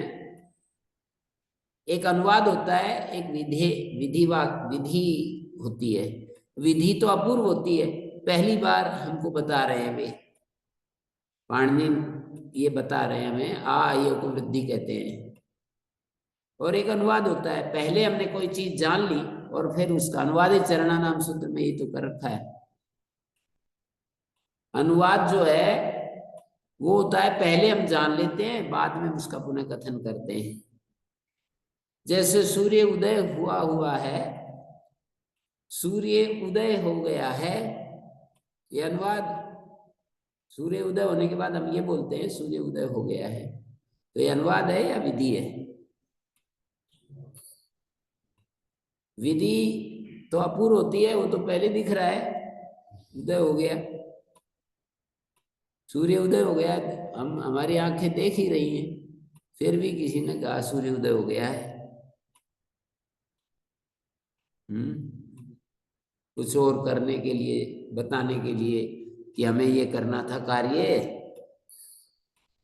एक अनुवाद होता है, एक विधि होती है। विधि तो अपूर्व होती है, पहली बार हमको बता रहे हैं वे पाणिनि, ये बता रहे हैं हमें आ आई को वृद्धि कहते हैं। और एक अनुवाद होता है, पहले हमने कोई चीज जान ली और फिर उसका अनुवादित चरणा नाम सूत्र में ये तो कर रखा है। अनुवाद जो है वो होता है पहले हम जान लेते हैं, बाद में उसका पुनः कथन करते हैं। जैसे सूर्य उदय हुआ है, सूर्य उदय हो गया है, ये अनुवाद। सूर्य उदय होने के बाद हम ये बोलते हैं सूर्य उदय हो गया है, तो ये अनुवाद है या विधि है? विधि तो अपूर्व होती है, वो तो पहले दिख रहा है। उदय हो गया, सूर्य उदय हो गया। हम हमारी आंखें देख ही रही हैं, फिर भी किसी ने कहा सूर्य उदय हो गया है। कुछ और करने के लिए, बताने के लिए कि हमें ये करना था कार्य,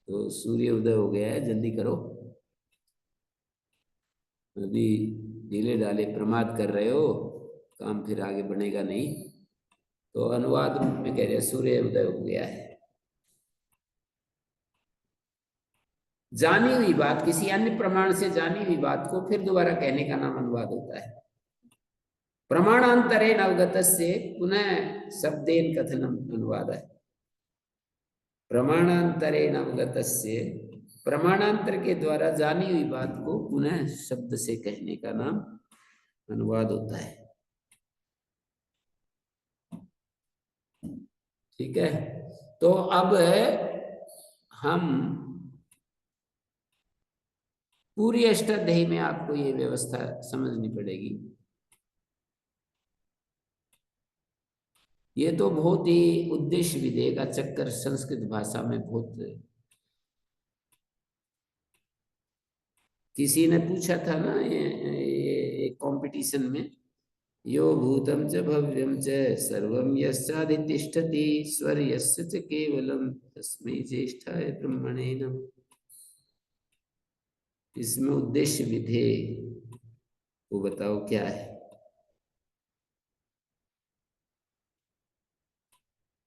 तो सूर्य उदय हो गया है, जल्दी करो। अभी ढीले ढाले प्रमाद कर रहे हो, काम फिर आगे बढ़ेगा नहीं। तो अनुवाद में कह रहे सूर्य उदय हो गया है। जानी हुई बात, किसी अन्य प्रमाण से जानी हुई बात को फिर दोबारा कहने का नाम अनुवाद होता है। प्रमाणांतरेण अवगतस्य पुनः शब्देन कथनम अनुवाद है। प्रमाणांतरेण अवगतस्य, प्रमाणांतर के द्वारा जानी हुई बात को पुनः शब्द से कहने का नाम अनुवाद होता है। ठीक है, तो अब हम पूरी अष्टाध्यायी में आपको ये व्यवस्था समझनी पड़ेगी। ये तो बहुत ही उद्देश्य विधेय का चक्कर संस्कृत भाषा में बहुत, किसी ने पूछा था ना ये कंपटीशन में, यो भूतम च भव्यम च सर्वम यस्याधितिष्ठति स्वर्यस्य च केवलम तस्मै ज्येष्ठाय ब्रह्मणे नमः। इसमें उद्देश्य विधेय वो बताओ क्या है।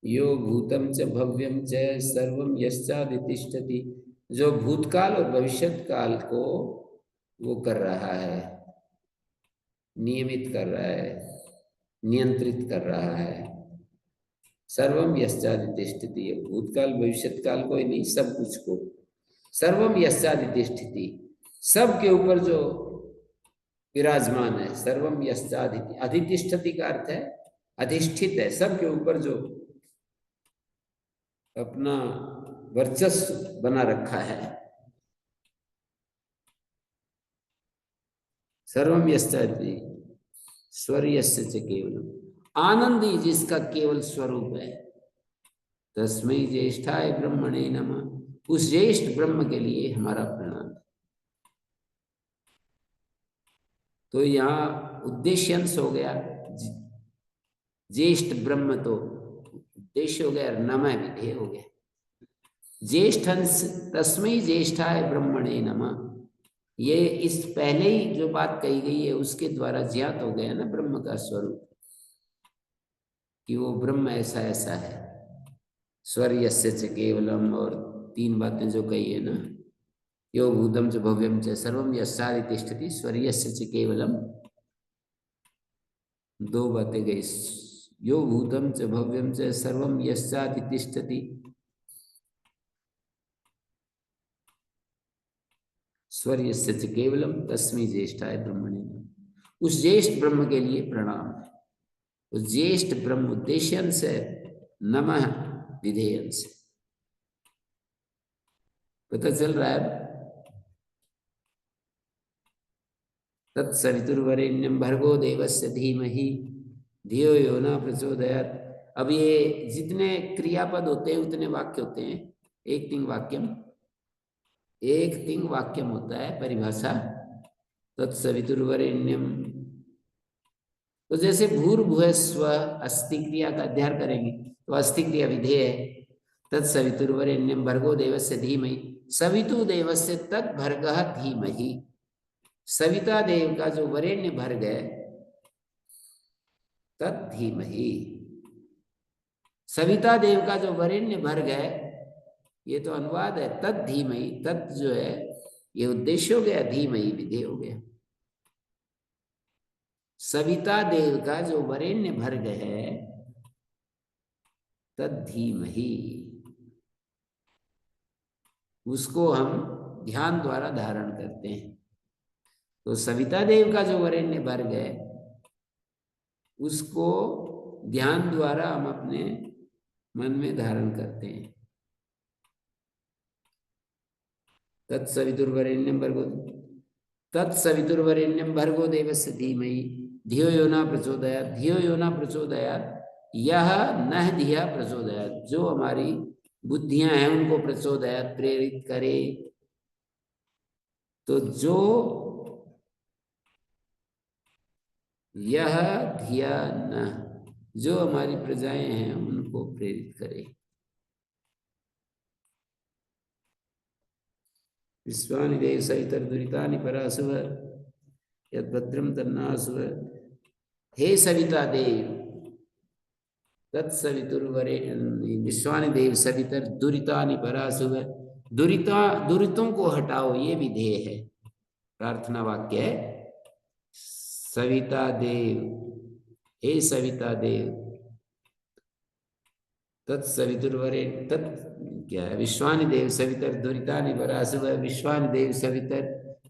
यो भूतम च भव्यम च सर्वम यश्चादितिष्ठति, जो भूतकाल और भविष्यत काल को वो कर रहा है, नियमित कर रहा है, नियंत्रित कर रहा है। सर्वम यश्चादितिष्ठति, भूतकाल भविष्यत काल को ही नहीं, सब कुछ को। सर्वम यश्चादितिष्ठति, सब के ऊपर जो विराजमान है। सर्वम यश्चादिति, अधितिष्ठति का अर्थ है अधिष्ठित है, सब के ऊपर जो अपना वर्चस्व बना रखा है। सर्वम यस्यादि स्वर्यस्य च केवलम, आनंदी जिसका केवल स्वरूप है। तस्मै ज्येष्ठाय ब्रह्मणे नमः, उस ज्येष्ठ ब्रह्म के लिए हमारा प्रणाम। तो यहाँ उद्देश्यांश हो गया ज्येष्ठ ब्रह्म, तो उद्देश्य हो गया, नमः विधेय हो गया। ज्येष्ठंस तस्मै ज्येष्ठाय ब्रह्मणे नमः, ये इस पहले ही जो बात कही गई है उसके द्वारा ज्ञात हो गया ना ब्रह्म का स्वरूप, कि वो ब्रह्म ऐसा ऐसा है। स्वर्यस्य च केवलम, और तीन बातें जो कही है ना, यो भूतम च भव्यम च सर्वम यस्यादितिष्ठति स्वर्यस्य च केवलम, दो बातें गई। यो भूतम च भव्यम च सर्वम यस्यादितिष्ठति स्वर्यस्य च केवलम तस्मै ज्येष्ठाय ब्रह्मणे नमः, उस ज्येष्ठ ब्रह्म के लिए प्रणाम है। उस ज्येष्ठ ब्रह्म उद्देश्यांश है, नमः विधेयांश। पता चल रहा है? तत्सवितुर्वरेण्यं भर्गो देवस्य धीमहि धियो यो न प्रचोदयात्। अब ये जितने क्रियापद होते हैं उतने वाक्य होते हैं। एक तिंग वाक्यम, एक तिंग वाक्यम होता है परिभाषा। तत्सवितुर्वरेण्यम, तो जैसे भूर्भुवस्व अस्ति क्रिया का अध्ययन करेंगे तो अस्ति क्रिया विधेय है। तत्सवितुर्वरेण्यम भर्गो देवस्य धीमहि, सवितु देवस्य तत् भर्गः धीमहि। सविता देव का जो वरेण्य भर्ग है तत् धीमहि, सविता देव का जो वरेण्य भर्ग है, ये तो अनुवाद है। तत् धीमहि, तत् जो है ये उद्देश्य हो गया, धीमहि विधेय हो गया। सविता देव का जो वरेण्य भर्ग है तद्धीमहि, उसको हम ध्यान द्वारा धारण करते हैं। तो सविता देव का जो वरेण्य भर्ग है उसको ध्यान द्वारा हम अपने मन में धारण करते हैं। तत्सवितुर्वरेण्यं भर्गो, तत्सवितुर्वरेण्यं भर्गो देवस्य धीमहि धियो यो न प्रचोदयात्। धियो यो न प्रचोदयात् यह न धिया प्रचोदयात्, जो हमारी बुद्धियां हैं उनको प्रचोदयात् प्रेरित करे। तो जो यह धिया न, जो हमारी प्रजाएं हैं उनको प्रेरित करे। विश्वानि देव सवितर्दुरितानि परासुव यद्भद्रं तन्नासुव। हे सविता देव तत्सवितुर्वरे, विश्वानि देव सवितर दुरितानि परासुव, दुरितों को हटाओ, ये भी ध्येय है, प्रार्थना वाक्य है। सविता देव, हे सविता देव, तत्सवितुर्वरे, तत् क्या है, विश्वानि देव सवितर दुरितानि परासुव, विश्वानि देव सवितर,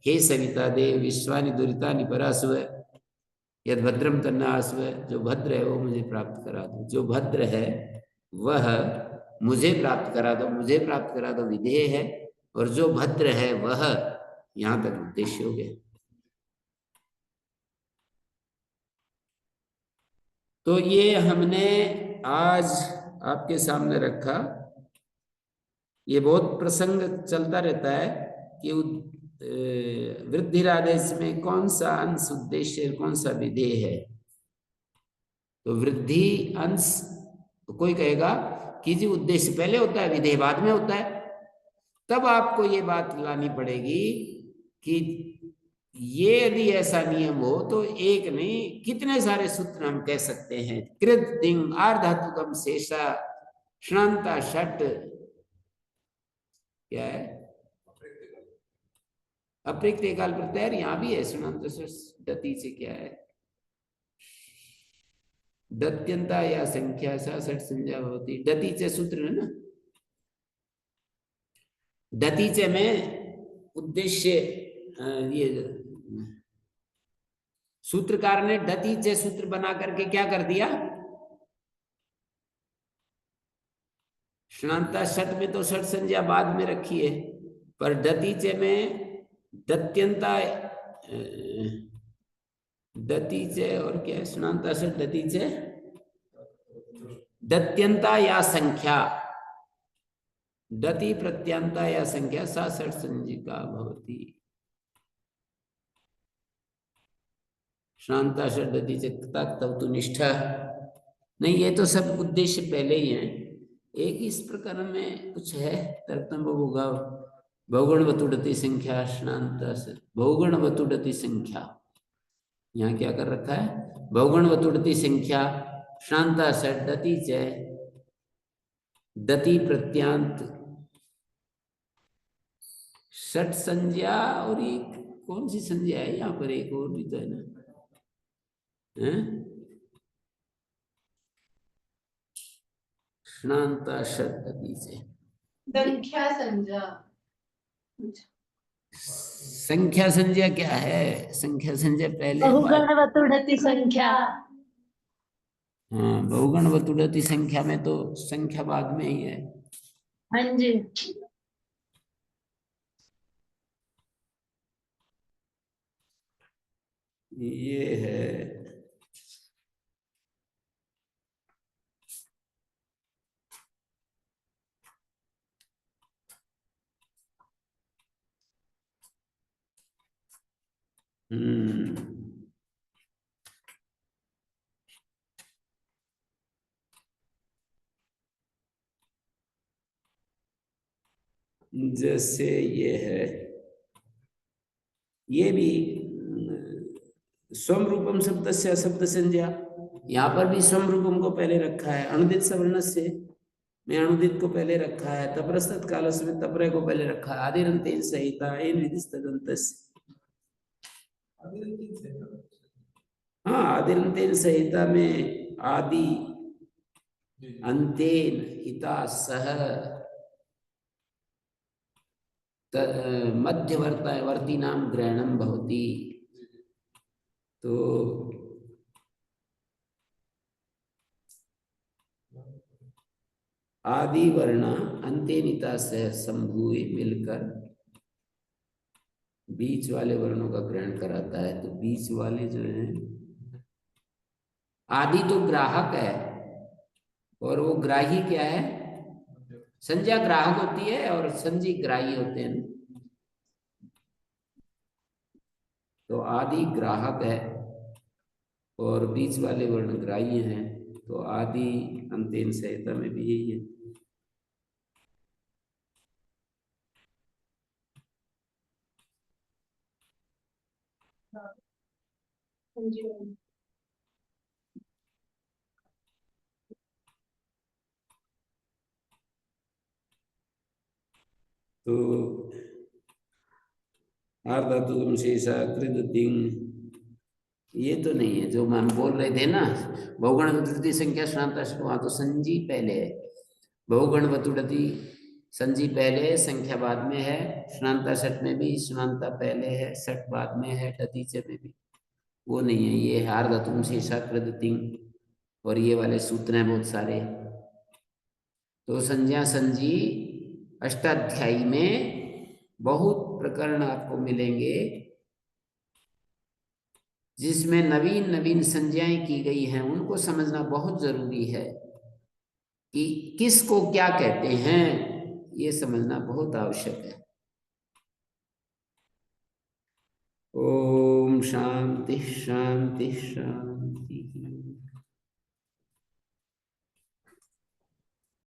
हे सविता देव विश्वानि दुरितानि परासुव यद भद्रम तन्नासुव, जो भद्र है वो मुझे प्राप्त करा दो, जो भद्र है वह मुझे प्राप्त करा दो, मुझे प्राप्त करा दो विधेय है, और जो भद्र है वह, यहां तक उद्देश्य हो गया। तो ये हमने आज आपके सामने रखा। ये बहुत प्रसंग चलता रहता है कि वृद्धिरादेश में कौन सा अंश उद्देश्य, कौन सा विधेय है। तो वृद्धि अंश, कोई कहेगा कि जी उद्देश्य पहले होता है विधेय बाद में होता है, तब आपको ये बात लानी पड़ेगी कि ये यदि ऐसा नियम हो तो एक नहीं कितने सारे सूत्र हम कह सकते हैं। कृत दिंग आर्धातुकम शेषा श्रांता षट, क्या है, अप्रिक्त एकाल प्रत्यय, यहां भी है श्रांत दति से क्या है, दत्यंता या संख्या सा षट संज्ञा होती, दति से सूत्र है ना, दति से में उद्देश्य, ये सूत्रकार ने दति से सूत्र बना करके क्या कर दिया, श्रांता षट में तो षट संज्ञा बाद में रखी है, पर दतीचे में दत्यंता, दतीचे और क्या है, श्रांता षट दतीचे दत्यंता या संख्या, दति प्रत्यंता या संख्या सा षट संज्ञिका भवति, श्रांता षट दतीचे तब तो निष्ठा नहीं, ये तो सब उद्देश्य पहले ही हैं। एक इस प्रकार में कुछ है, तर्कतम होगा बहुगुण वतुड़ती संख्या श्रांत, बहुगुण वतुड़ती संख्या, यहाँ क्या कर रखा है, बहुगुण वतुड़ती संख्या श्रांता षट दति च दति प्रत्यांत षट संज्ञा, और एक कौन सी संज्ञा है यहाँ पर, एक और भी तो है ना, श्रांता षट दति से संख्या संज्ञा, संख्या संज्ञा क्या है, संख्या संज्ञा पहले, बहुगण वतुड़ती संख्या, हाँ बहुगण वतुड़ती संख्या में तो संख्या बाद में ही है। हाँ जी, ये है जैसे ये है, ये भी स्वम रूपम शब्द से शब्द संज्ञा, यहाँ पर भी स्वम रूपम को पहले रखा है, अनुदित सवर्ण से में अनुदित को पहले रखा है, तपरस्तत काल में तपरे को पहले रखा है, आदिरंतेन सहिता एन विधिस्तदंतस्य, हाँ आदिरंतेन संहिता में आदि अंतेन हिता सह मध्यवर्ती नाम ग्रहणम भवति। तो आदि वर्ण अंतेनिता से संभूए मिलकर बीच वाले वर्णों का ग्रहण कराता है। तो बीच वाले जो है, आदि तो ग्राहक है, और वो ग्राही क्या है? संज्ञा ग्राहक होती है और संजी ग्राही होते हैं। तो आदि ग्राहक है और बीच वाले वर्ण ग्राह्य हैं। तो आदि अंतेन संहिता में भी यही है। हाँ जी मैम। तो आर्धातुकम शेषा कृतिंग, ये तो नहीं है जो हम बोल रहे थे ना, बहुगण तृतीय संख्या श्रांता षट, वहां तो संजी पहले है। बहुगण वतुड़ती संजी पहले है, संख्या बाद में है। श्रांता षट में भी श्रांता पहले है, षट बाद में है। टतीचे में भी वो नहीं है, ये है आर्धातुकम शेषा कृतिंग। और ये वाले सूत्र हैं बहुत सारे। तो संज्ञा संजी अष्टाध्यायी में बहुत प्रकरण आपको मिलेंगे जिसमें नवीन नवीन संज्ञाएं की गई हैं। उनको समझना बहुत जरूरी है कि किसको क्या कहते हैं, ये समझना बहुत आवश्यक है। ओम शांति शांति शांति।